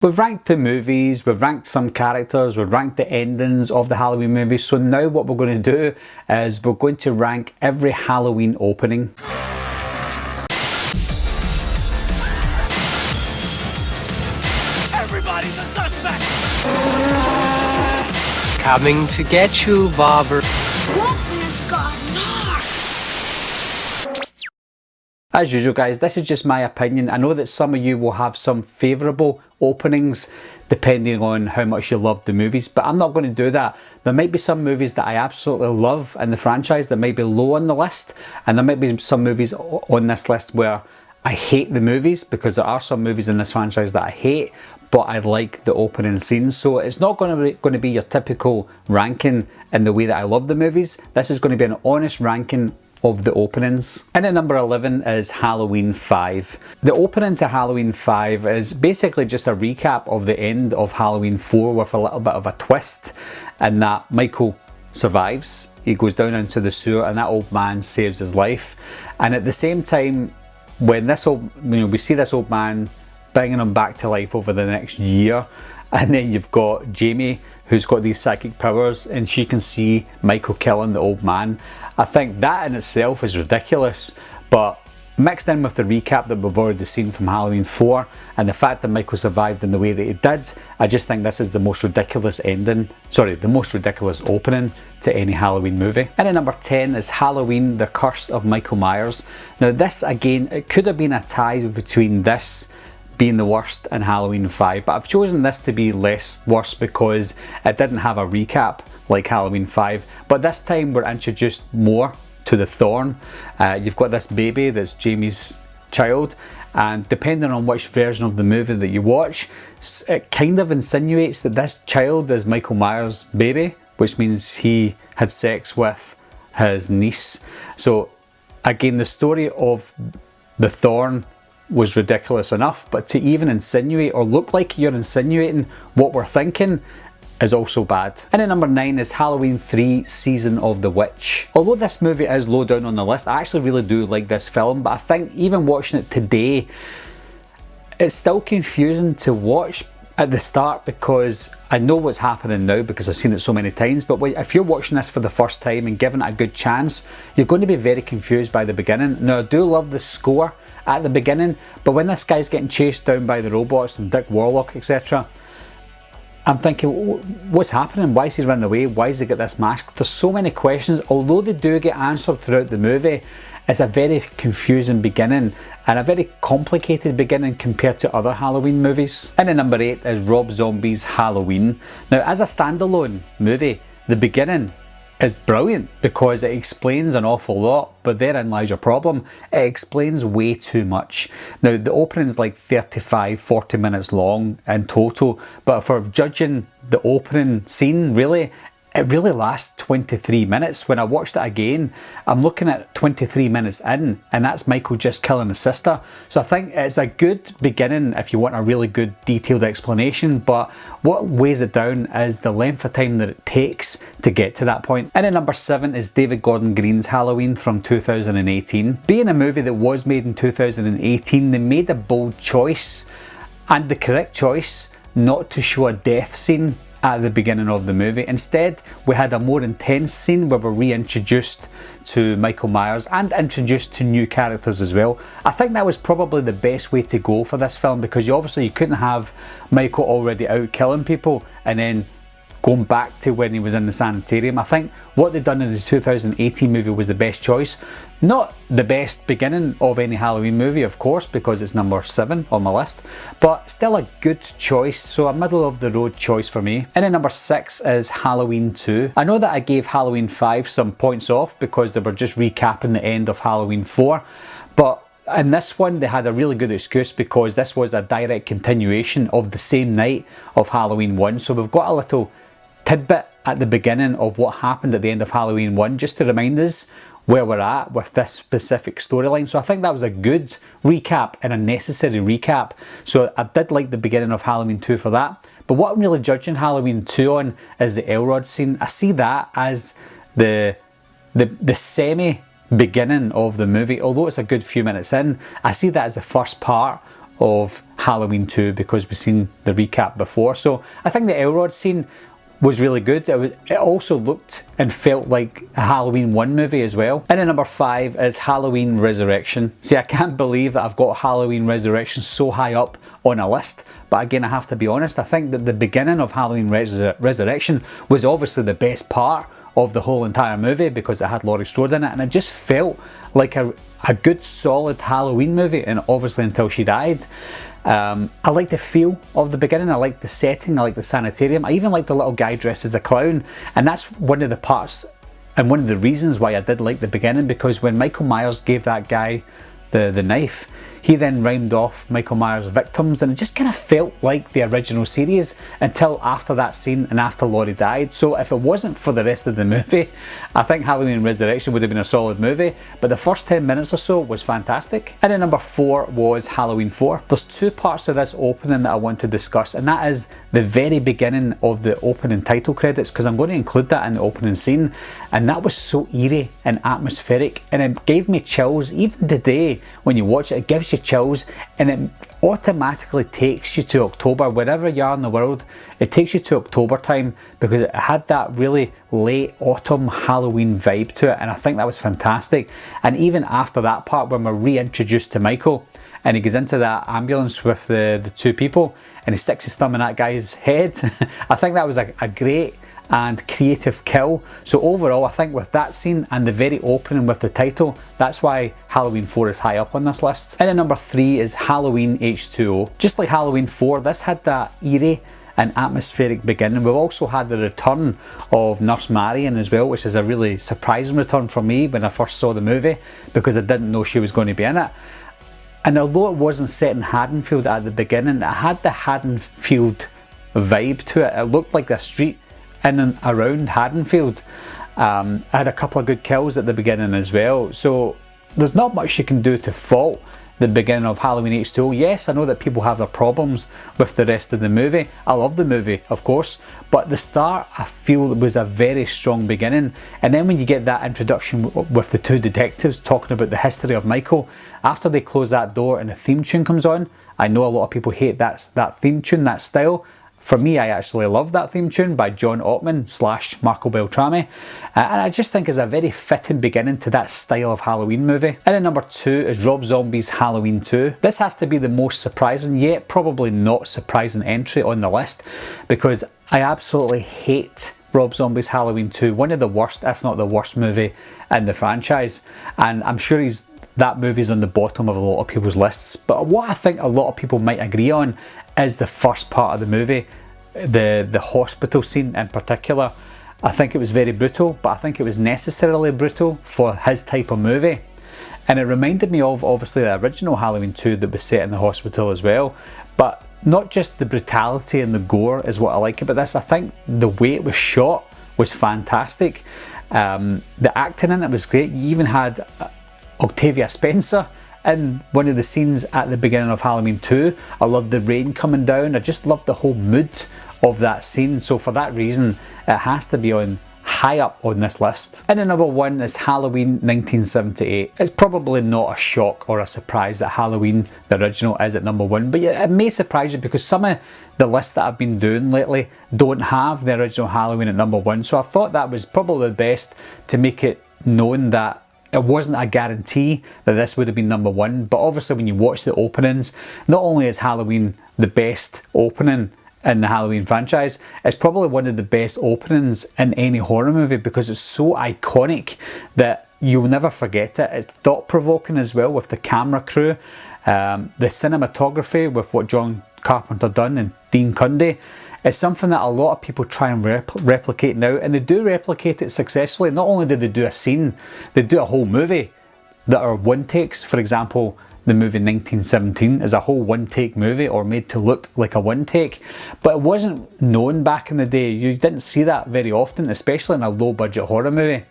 We've ranked the movies, we've ranked some characters, we've ranked the endings of the Halloween movies, so now what we're going to do is we're going to rank every Halloween opening. Everybody's a suspect! Coming to get you, Bobber. Wolfman's got Nards! As usual guys, this is just my opinion. I know that some of you will have some favourable openings depending on how much you love the movies, but I'm not going to do that. There might be some movies that I absolutely love in the franchise that might be low on the list, and there might be some movies on this list where I hate the movies, because there are some movies in this franchise that I hate, but I like the opening scenes. So it's not going to be your typical ranking in the way that I love the movies. This is going to be an honest ranking of the openings. And at number 11 is Halloween 5. The opening to Halloween 5 is basically just a recap of the end of Halloween 4 with a little bit of a twist, in that Michael survives. He goes down into the sewer and that old man saves his life. And at the same time, when we see this old man bringing him back to life over the next year, and then you've got Jamie who's got these psychic powers and she can see Michael killing the old man. I think that in itself is ridiculous, but mixed in with the recap that we've already seen from Halloween 4 and the fact that Michael survived in the way that he did, I just think this is the most ridiculous opening to any Halloween movie. And at number 10 is Halloween, The Curse of Michael Myers. Now this again, it could have been a tie between this being the worst and Halloween 5, but I've chosen this to be less worse because it didn't have a recap like Halloween 5, but this time we're introduced more to the Thorn. You've got this baby that's Jamie's child, and depending on which version of the movie that you watch, it kind of insinuates that this child is Michael Myers' baby, which means he had sex with his niece. So again, the story of the Thorn was ridiculous enough, but to even insinuate or look like you're insinuating what we're thinking is also bad. And at number 9 is Halloween 3, Season of the Witch. Although this movie is low down on the list, I actually really do like this film, but I think even watching it today, it's still confusing to watch at the start, because I know what's happening now because I've seen it so many times, but if you're watching this for the first time and giving it a good chance, you're going to be very confused by the beginning. Now I do love the score at the beginning, but when this guy's getting chased down by the robots and Dick Warlock, etc., I'm thinking, what's happening? Why is he running away? Why has he got this mask? There's so many questions. Although they do get answered throughout the movie, it's a very confusing beginning and a very complicated beginning compared to other Halloween movies. And at number 8 is Rob Zombie's Halloween. Now as a standalone movie, the beginning is brilliant because it explains an awful lot, but therein lies your problem. It explains way too much. Now the opening's like 35-40 minutes long in total, but for judging the opening scene, really, it really lasts 23 minutes. When I watched it again, I'm looking at 23 minutes in, and that's Michael just killing his sister. So I think it's a good beginning if you want a really good detailed explanation, but what weighs it down is the length of time that it takes to get to that point. And at number 7 is David Gordon Green's Halloween from 2018. Being a movie that was made in 2018, they made a bold choice, and the correct choice, not to show a death scene at the beginning of the movie. Instead, we had a more intense scene where we're reintroduced to Michael Myers and introduced to new characters as well. I think that was probably the best way to go for this film, because you couldn't have Michael already out killing people and then going back to when he was in the sanitarium. I think what they'd done in the 2018 movie was the best choice. Not the best beginning of any Halloween movie, of course, because it's number 7 on my list, but still a good choice, so a middle of the road choice for me. And at number 6 is Halloween 2. I know that I gave Halloween 5 some points off because they were just recapping the end of Halloween 4, but in this one they had a really good excuse because this was a direct continuation of the same night of Halloween 1, so we've got a little tidbit at the beginning of what happened at the end of Halloween 1 just to remind us where we're at with this specific storyline. So I think that was a good recap and a necessary recap. So I did like the beginning of Halloween 2 for that. But what I'm really judging Halloween 2 on is the Elrod scene. I see that as the semi beginning of the movie. Although it's a good few minutes in, I see that as the first part of Halloween 2 because we've seen the recap before. So I think the Elrod scene was really good. It also looked and felt like a Halloween 1 movie as well. And then number 5 is Halloween Resurrection. See, I can't believe that I've got Halloween Resurrection so high up on a list, but again, I have to be honest, I think that the beginning of Halloween Resurrection was obviously the best part of the whole entire movie because it had Laurie Strode in it, and it just felt like a good solid Halloween movie, and obviously until she died. I like the feel of the beginning, I like the setting, I like the sanitarium, I even like the little guy dressed as a clown, and that's one of the parts and one of the reasons why I did like the beginning, because when Michael Myers gave that guy the knife, he then rhymed off Michael Myers' victims, and it just kind of felt like the original series until after that scene and after Laurie died. So if it wasn't for the rest of the movie, I think Halloween Resurrection would have been a solid movie, but the first 10 minutes or so was fantastic. And then number 4 was Halloween 4. There's 2 parts of this opening that I want to discuss, and that is the very beginning of the opening title credits, because I'm going to include that in the opening scene, and that was so eerie and atmospheric, and it gave me chills. Even today when you watch it, it gives you chills, and it automatically takes you to October. Wherever you are in the world, it takes you to October time because it had that really late autumn Halloween vibe to it, and I think that was fantastic. And even after that part when we're reintroduced to Michael and he goes into that ambulance with the 2 people and he sticks his thumb in that guy's head, I think that was a great and creative kill. So overall, I think with that scene and the very opening with the title, that's why Halloween 4 is high up on this list. And then number 3 is Halloween H2O. Just like Halloween 4, this had that eerie and atmospheric beginning. We've also had the return of Nurse Marion as well, which is a really surprising return for me when I first saw the movie, because I didn't know she was going to be in it. And although it wasn't set in Haddonfield at the beginning, it had the Haddonfield vibe to it. It looked like a street in and around Haddonfield. I had a couple of good kills at the beginning as well, so there's not much you can do to fault the beginning of Halloween H2O. Yes, I know that people have their problems with the rest of the movie. I love the movie, of course, but the start I feel was a very strong beginning, and then when you get that introduction with the 2 detectives talking about the history of Michael, after they close that door and the theme tune comes on, I know a lot of people hate that theme tune, that style. For me, I actually love that theme tune by John Ottman / Marco Beltrami, and I just think it's a very fitting beginning to that style of Halloween movie. And then number 2 is Rob Zombie's Halloween 2. This has to be the most surprising, yet probably not surprising entry on the list, because I absolutely hate Rob Zombie's Halloween 2, one of the worst, if not the worst movie in the franchise, and I'm sure that movie's on the bottom of a lot of people's lists. But what I think a lot of people might agree on is the first part of the movie, the hospital scene in particular. I think it was very brutal, but I think it was necessarily brutal for his type of movie. And it reminded me of obviously the original Halloween 2 that was set in the hospital as well. But not just the brutality and the gore is what I like about this. I think the way it was shot was fantastic. The acting in it was great. You even had Octavia Spencer in one of the scenes at the beginning of Halloween 2. I loved the rain coming down. I just loved the whole mood of that scene. So for that reason, it has to be on high up on this list. And then number 1 is Halloween 1978. It's probably not a shock or a surprise that Halloween, the original, is at number 1, but it may surprise you because some of the lists that I've been doing lately don't have the original Halloween at number 1. So I thought that was probably the best to make it known that it wasn't a guarantee that this would have been number 1, but obviously when you watch the openings, not only is Halloween the best opening in the Halloween franchise, it's probably one of the best openings in any horror movie because it's so iconic that you'll never forget it. It's thought-provoking as well with the camera crew, the cinematography with what John Carpenter done and Dean Cundey. It's something that a lot of people try and replicate now, and they do replicate it successfully. Not only do they do a scene, they do a whole movie that are one takes. For example, the movie 1917 is a whole one take movie, or made to look like a one take, but it wasn't known back in the day. You didn't see that very often, especially in a low budget horror movie.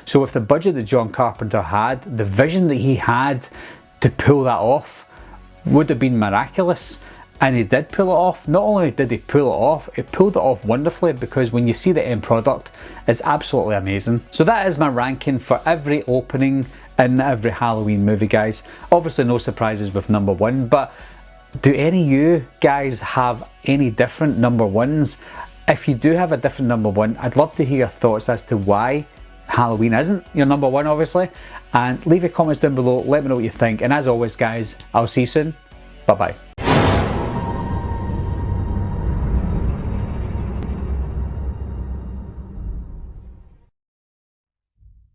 So with the budget that John Carpenter had, the vision that he had to pull that off would have been miraculous. And he did pull it off. Not only did he pull it off, he pulled it off wonderfully, because when you see the end product, it's absolutely amazing. So that is my ranking for every opening in every Halloween movie, guys. Obviously no surprises with number 1, but Do any of you guys have any different number ones? If you do have a different number one, I'd love to hear your thoughts as to why Halloween isn't your number one, obviously. And leave your comments down below, let me know what you think. And as always guys, I'll see you soon. Bye bye.